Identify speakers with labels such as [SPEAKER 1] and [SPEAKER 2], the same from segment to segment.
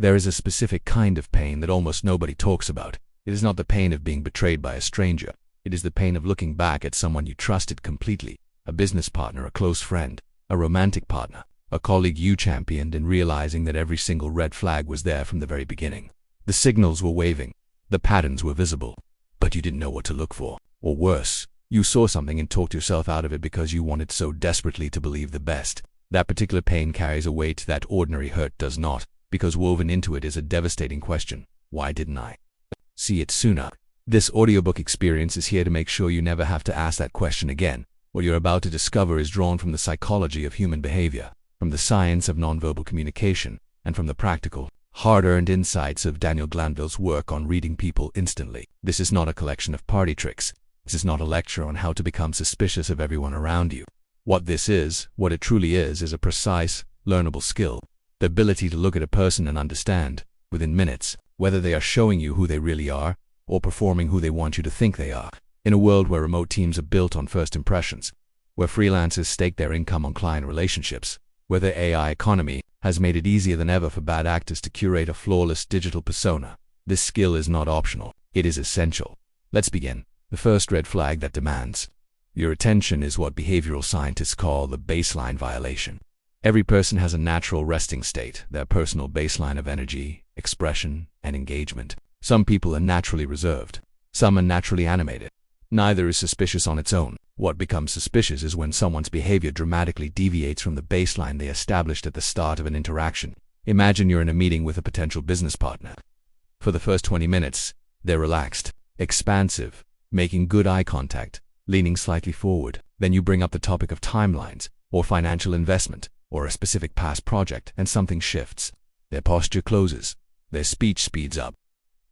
[SPEAKER 1] There is a specific kind of pain that almost nobody talks about. It is not the pain of being betrayed by a stranger. It is the pain of looking back at someone you trusted completely, a business partner, a close friend, a romantic partner, a colleague you championed, and realizing that every single red flag was there from the very beginning. The signals were waving, the patterns were visible, but you didn't know what to look for. Or worse, you saw something and talked yourself out of it because you wanted so desperately to believe the best. That particular pain carries a weight that ordinary hurt does not, because woven into it is a devastating question: why didn't I see it sooner? This audiobook experience is here to make sure you never have to ask that question again. What you're about to discover is drawn from the psychology of human behavior, from the science of nonverbal communication, and from the practical, hard-earned insights of Daniel Glanville's work on reading people instantly. This is not a collection of party tricks. This is not a lecture on how to become suspicious of everyone around you. What it truly is a precise, learnable skill. The ability to look at a person and understand, within minutes, whether they are showing you who they really are, or performing who they want you to think they are. In a world where remote teams are built on first impressions, where freelancers stake their income on client relationships, where the AI economy has made it easier than ever for bad actors to curate a flawless digital persona, this skill is not optional. It is essential. Let's begin. The first red flag that demands your attention is what behavioral scientists call the baseline violation. Every person has a natural resting state, their personal baseline of energy, expression, and engagement. Some people are naturally reserved. Some are naturally animated. Neither is suspicious on its own. What becomes suspicious is when someone's behavior dramatically deviates from the baseline they established at the start of an interaction. Imagine you're in a meeting with a potential business partner. For the first 20 minutes, they're relaxed, expansive, making good eye contact, leaning slightly forward. Then you bring up the topic of timelines, or financial investment, or a specific past project, and something shifts. Their posture closes. Their speech speeds up.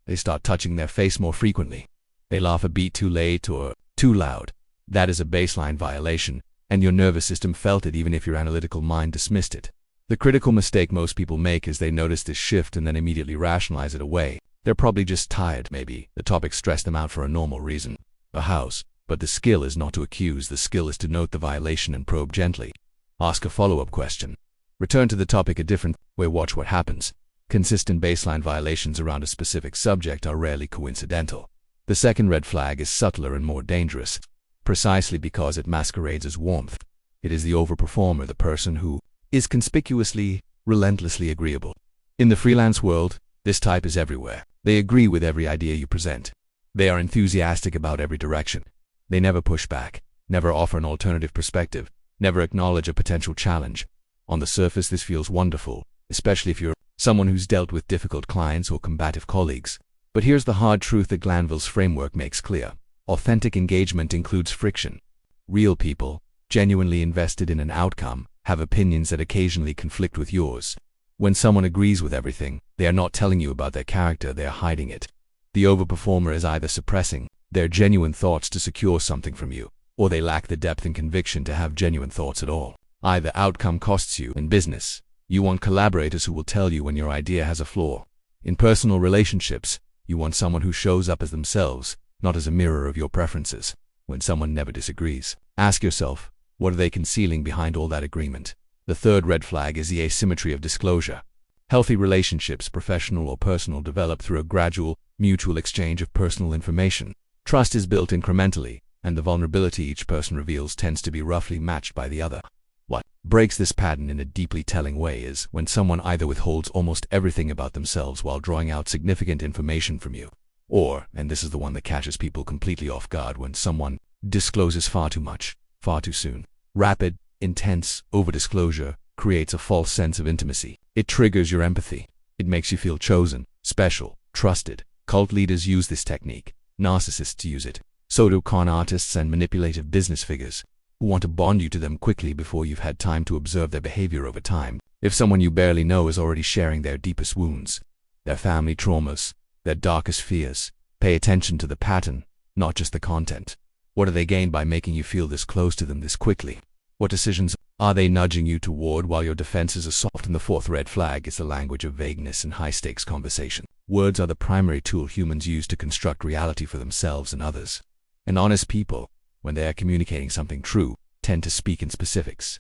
[SPEAKER 1] They start touching their face more frequently. They laugh a beat too late or too loud. That is a baseline violation, and your nervous system felt it even if your analytical mind dismissed it. The critical mistake most people make is they notice this shift and then immediately rationalize it away. They're probably just tired, maybe. The topic stressed them out for a normal reason. A house. But the skill is not to accuse. The skill is to note the violation and probe gently. Ask a follow-up question. Return to the topic a different way. Watch what happens. Consistent baseline violations around a specific subject are rarely coincidental. The second red flag is subtler and more dangerous, precisely because it masquerades as warmth. It is the overperformer, the person who is conspicuously, relentlessly agreeable. In the freelance world, this type is everywhere. They agree with every idea you present. They are enthusiastic about every direction. They never push back, never offer an alternative perspective, never acknowledge a potential challenge. On the surface, this feels wonderful, especially if you're someone who's dealt with difficult clients or combative colleagues. But here's the hard truth that Glanville's framework makes clear. Authentic engagement includes friction. Real people, genuinely invested in an outcome, have opinions that occasionally conflict with yours. When someone agrees with everything, they are not telling you about their character, they are hiding it. The overperformer is either suppressing their genuine thoughts to secure something from you, or they lack the depth and conviction to have genuine thoughts at all. Either outcome costs you. In business, you want collaborators who will tell you when your idea has a flaw. In personal relationships, you want someone who shows up as themselves, not as a mirror of your preferences. When someone never disagrees, ask yourself, what are they concealing behind all that agreement? The third red flag is the asymmetry of disclosure. Healthy relationships, professional or personal, develop through a gradual, mutual exchange of personal information. Trust is built incrementally, and the vulnerability each person reveals tends to be roughly matched by the other. What breaks this pattern in a deeply telling way is when someone either withholds almost everything about themselves while drawing out significant information from you, or, and this is the one that catches people completely off guard, when someone discloses far too much, far too soon. Rapid, intense over-disclosure creates a false sense of intimacy. It triggers your empathy. It makes you feel chosen, special, trusted. Cult leaders use this technique. Narcissists use it. So do con artists and manipulative business figures, who want to bond you to them quickly before you've had time to observe their behavior over time. If someone you barely know is already sharing their deepest wounds, their family traumas, their darkest fears, pay attention to the pattern, not just the content. What do they gain by making you feel this close to them this quickly? What decisions are they nudging you toward while your defenses are soft? And the fourth red flag is the language of vagueness in high-stakes conversation. Words are the primary tool humans use to construct reality for themselves and others. And honest people, when they are communicating something true, tend to speak in specifics.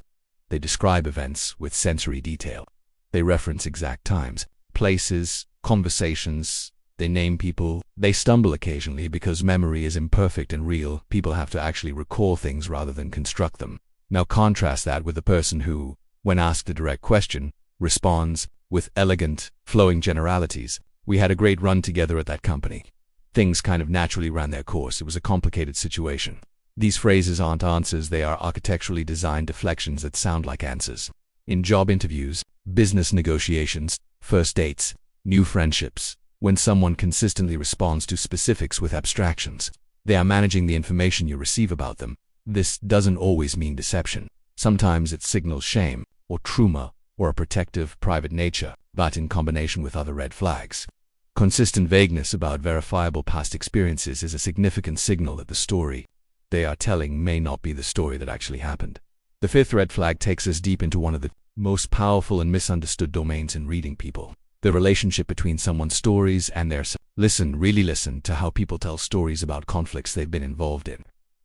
[SPEAKER 1] They describe events with sensory detail. They reference exact times, places, conversations. They name people. They stumble occasionally because memory is imperfect and real. People have to actually recall things rather than construct them. Now contrast that with the person who, when asked a direct question, responds with elegant, flowing generalities. We had a great run together at that company. Things kind of naturally ran their course. It was a complicated situation. These phrases aren't answers, they are architecturally designed deflections that sound like answers. In job interviews, business negotiations, first dates, new friendships, when someone consistently responds to specifics with abstractions, they are managing the information you receive about them. This doesn't always mean deception. Sometimes it signals shame, or trauma, or a protective, private nature, but in combination with other red flags. Consistent vagueness about verifiable past experiences is a significant signal that the story they are telling may not be the story that actually happened. The fifth red flag takes us deep into one of the most powerful and misunderstood domains in reading people. The relationship between someone's stories and their self. Really listen to how people tell stories about conflicts they've been involved in.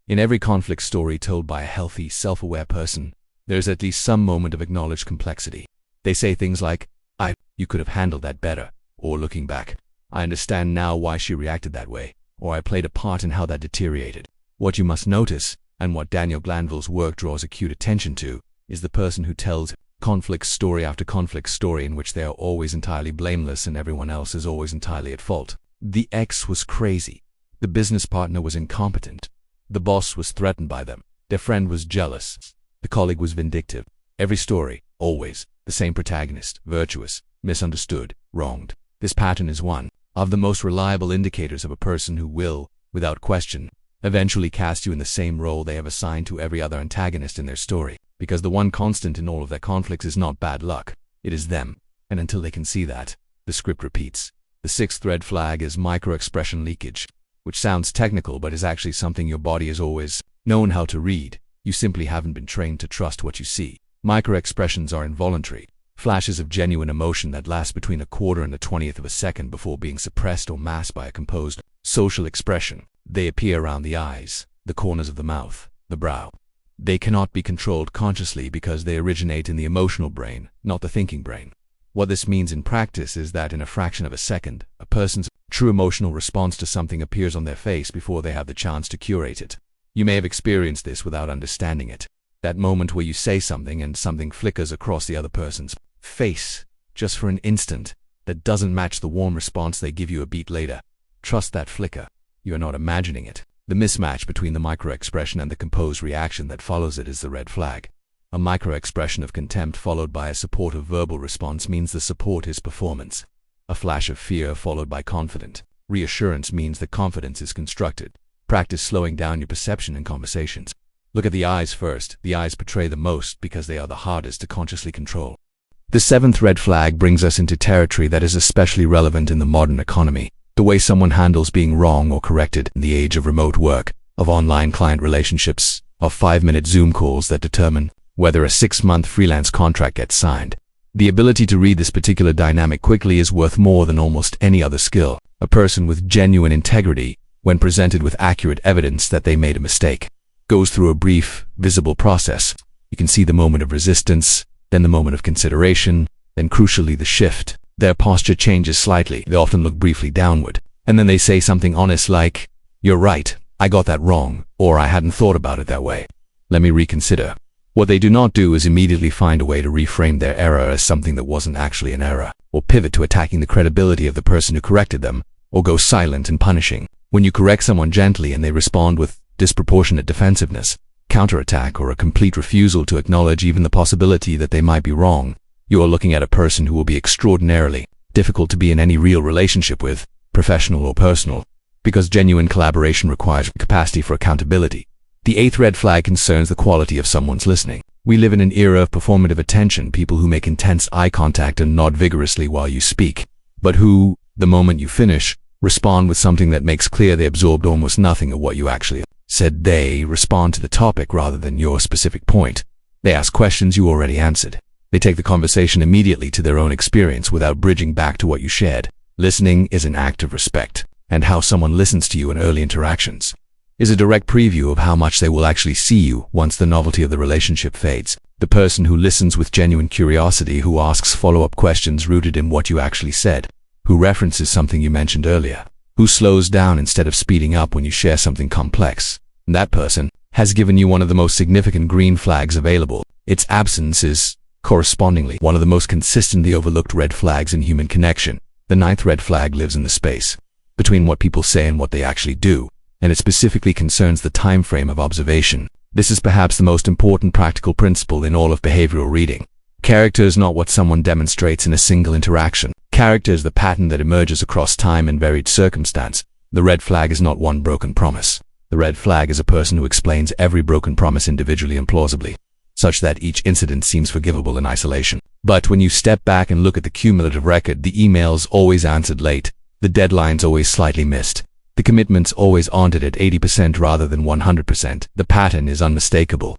[SPEAKER 1] In every conflict story told by a healthy, self-aware person, there's at least some moment of acknowledged complexity. They say things like, you could have handled that better, or looking back, I understand now why she reacted that way, or I played a part in how that deteriorated. What you must notice, and what Daniel Glanville's work draws acute attention to, is the person who tells conflict story after conflict story in which they are always entirely blameless and everyone else is always entirely at fault. The ex was crazy. The business partner was incompetent. The boss was threatened by them. Their friend was jealous. The colleague was vindictive. Every story, always, the same protagonist, virtuous, misunderstood, wronged. This pattern is one of the most reliable indicators of a person who will, without question, eventually cast you in the same role they have assigned to every other antagonist in their story, because the one constant in all of their conflicts is not bad luck, it is them, and until they can see that, the script repeats. The sixth red flag is micro-expression leakage, which sounds technical but is actually something your body has always known how to read. You simply haven't been trained to trust what you see. Micro-expressions are involuntary, flashes of genuine emotion that last between a quarter and a 20th of a second before being suppressed or masked by a composed social expression. They appear around the eyes, the corners of the mouth, the brow. They cannot be controlled consciously because they originate in the emotional brain, not the thinking brain. What this means in practice is that in a fraction of a second, a person's true emotional response to something appears on their face before they have the chance to curate it. You may have experienced this without understanding it. That moment where you say something and something flickers across the other person's face, just for an instant, that doesn't match the warm response they give you a beat later. Trust that flicker. You are not imagining it. The mismatch between the micro-expression and the composed reaction that follows it is the red flag. A micro-expression of contempt followed by a supportive verbal response means the support is performance. A flash of fear followed by confident reassurance means that confidence is constructed. Practice slowing down your perception in conversations. Look at the eyes first. The eyes portray the most because they are the hardest to consciously control. The seventh red flag brings us into territory that is especially relevant in the modern economy. The way someone handles being wrong or corrected in the age of remote work, of online client relationships, of 5-minute Zoom calls that determine whether a 6-month freelance contract gets signed. The ability to read this particular dynamic quickly is worth more than almost any other skill. A person with genuine integrity, when presented with accurate evidence that they made a mistake, goes through a brief, visible process. You can see the moment of resistance, then the moment of consideration, then crucially the shift. Their posture changes slightly. They often look briefly downward, and then they say something honest like, "You're right, I got that wrong," or "I hadn't thought about it that way. Let me reconsider." What they do not do is immediately find a way to reframe their error as something that wasn't actually an error, or pivot to attacking the credibility of the person who corrected them, or go silent and punishing. When you correct someone gently and they respond with disproportionate defensiveness, counterattack, or a complete refusal to acknowledge even the possibility that they might be wrong, you are looking at a person who will be extraordinarily difficult to be in any real relationship with, professional or personal, because genuine collaboration requires capacity for accountability. The eighth red flag concerns the quality of someone's listening. We live in an era of performative attention, people who make intense eye contact and nod vigorously while you speak, but who, the moment you finish, respond with something that makes clear they absorbed almost nothing of what you actually said. They respond to the topic rather than your specific point. They ask questions you already answered. They take the conversation immediately to their own experience without bridging back to what you shared. Listening is an act of respect, and how someone listens to you in early interactions is a direct preview of how much they will actually see you once the novelty of the relationship fades. The person who listens with genuine curiosity, who asks follow-up questions rooted in what you actually said, who references something you mentioned earlier, who slows down instead of speeding up when you share something complex. That person has given you one of the most significant green flags available. Its absence is, correspondingly, one of the most consistently overlooked red flags in human connection. The ninth red flag lives in the space between what people say and what they actually do, and it specifically concerns the time frame of observation. This is perhaps the most important practical principle in all of behavioral reading. Character is not what someone demonstrates in a single interaction. Character is the pattern that emerges across time and varied circumstance. The red flag is not one broken promise. The red flag is a person who explains every broken promise individually and plausibly, such that each incident seems forgivable in isolation. But when you step back and look at the cumulative record, the emails always answered late, the deadlines always slightly missed, the commitments always honored at 80% rather than 100%. The pattern is unmistakable.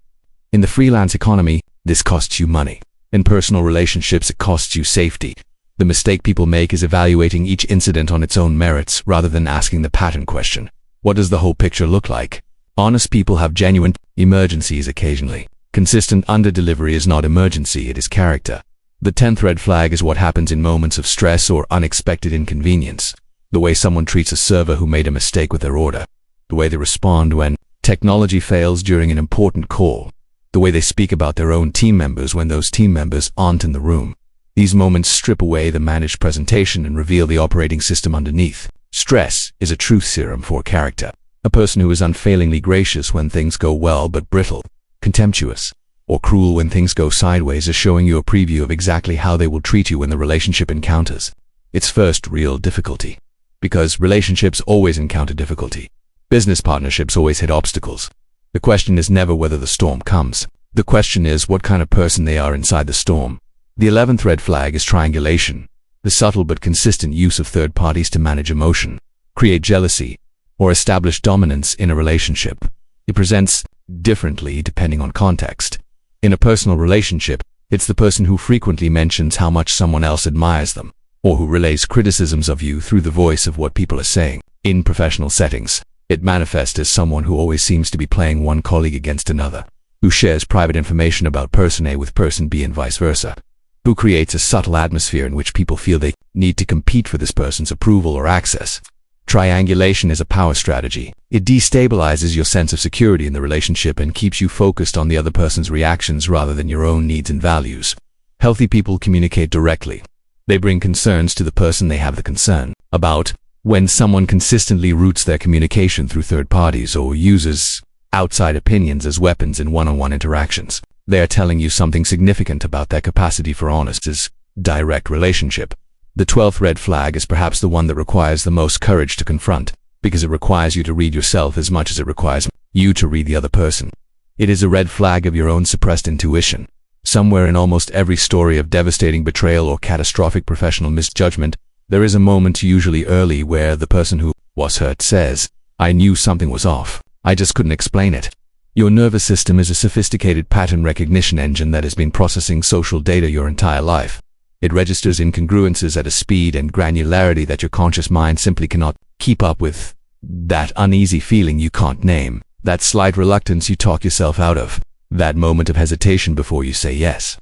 [SPEAKER 1] In the freelance economy, this costs you money. In personal relationships, it costs you safety. The mistake people make is evaluating each incident on its own merits rather than asking the pattern question. What does the whole picture look like? Honest people have genuine emergencies occasionally. Consistent under-delivery is not emergency, it is character. The 10th red flag is what happens in moments of stress or unexpected inconvenience. The way someone treats a server who made a mistake with their order. The way they respond when technology fails during an important call. The way they speak about their own team members when those team members aren't in the room. These moments strip away the managed presentation and reveal the operating system underneath. Stress is a truth serum for character. A person who is unfailingly gracious when things go well but brittle, contemptuous, or cruel when things go sideways is showing you a preview of exactly how they will treat you when the relationship encounters its first real difficulty. Because relationships always encounter difficulty. Business partnerships always hit obstacles. The question is never whether the storm comes. The question is what kind of person they are inside the storm. The 11th red flag is triangulation. The subtle but consistent use of third parties to manage emotion, create jealousy, or establish dominance in a relationship. It presents differently depending on context. In a personal relationship, it's the person who frequently mentions how much someone else admires them, or who relays criticisms of you through the voice of what people are saying. In professional settings, it manifests as someone who always seems to be playing one colleague against another, who shares private information about person A with person B and vice versa, who creates a subtle atmosphere in which people feel they need to compete for this person's approval or access. Triangulation is a power strategy. It destabilizes your sense of security in the relationship and keeps you focused on the other person's reactions rather than your own needs and values. Healthy people communicate directly. They bring concerns to the person they have the concern about. When someone consistently routes their communication through third parties or uses outside opinions as weapons in one-on-one interactions, they are telling you something significant about their capacity for honest, direct relationship. The 12th red flag is perhaps the one that requires the most courage to confront, because it requires you to read yourself as much as it requires you to read the other person. It is a red flag of your own suppressed intuition. Somewhere in almost every story of devastating betrayal or catastrophic professional misjudgment, there is a moment, usually early, where the person who was hurt says, "I knew something was off. I just couldn't explain it." Your nervous system is a sophisticated pattern recognition engine that has been processing social data your entire life. It registers incongruences at a speed and granularity that your conscious mind simply cannot keep up with. That uneasy feeling you can't name, that slight reluctance you talk yourself out of, that moment of hesitation before you say yes.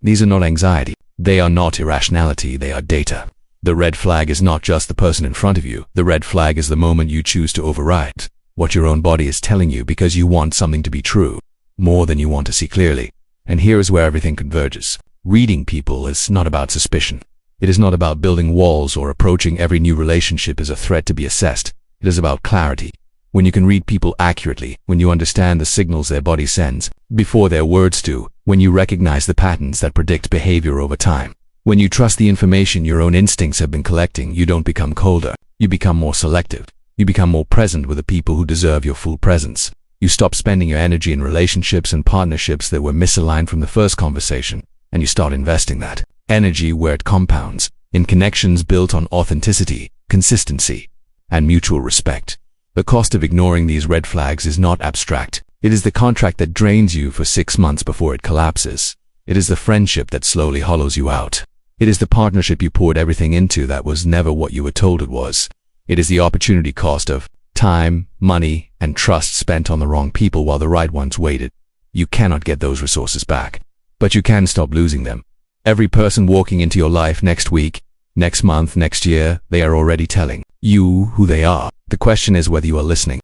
[SPEAKER 1] These are not anxiety. They are not irrationality. They are data. The red flag is not just the person in front of you. The red flag is the moment you choose to override what your own body is telling you because you want something to be true, more than you want to see clearly. And here is where everything converges. Reading people is not about suspicion. It is not about building walls or approaching every new relationship as a threat to be assessed. It is about clarity. When you can read people accurately, when you understand the signals their body sends before their words do, when you recognize the patterns that predict behavior over time, when you trust the information your own instincts have been collecting, you don't become colder. You become more selective. You become more present with the people who deserve your full presence. You stop spending your energy in relationships and partnerships that were misaligned from the first conversation, and you start investing that energy where it compounds, in connections built on authenticity, consistency, and mutual respect. The cost of ignoring these red flags is not abstract. It is the contract that drains you for 6 months before it collapses. It is the friendship that slowly hollows you out. It is the partnership you poured everything into that was never what you were told it was. It is the opportunity cost of Time, money, and trust spent on the wrong people while the right ones waited. You cannot get those resources back, but you can stop losing them. Every person walking into your life next week, next month, next year, they are already telling you who they are. The question is whether you are listening.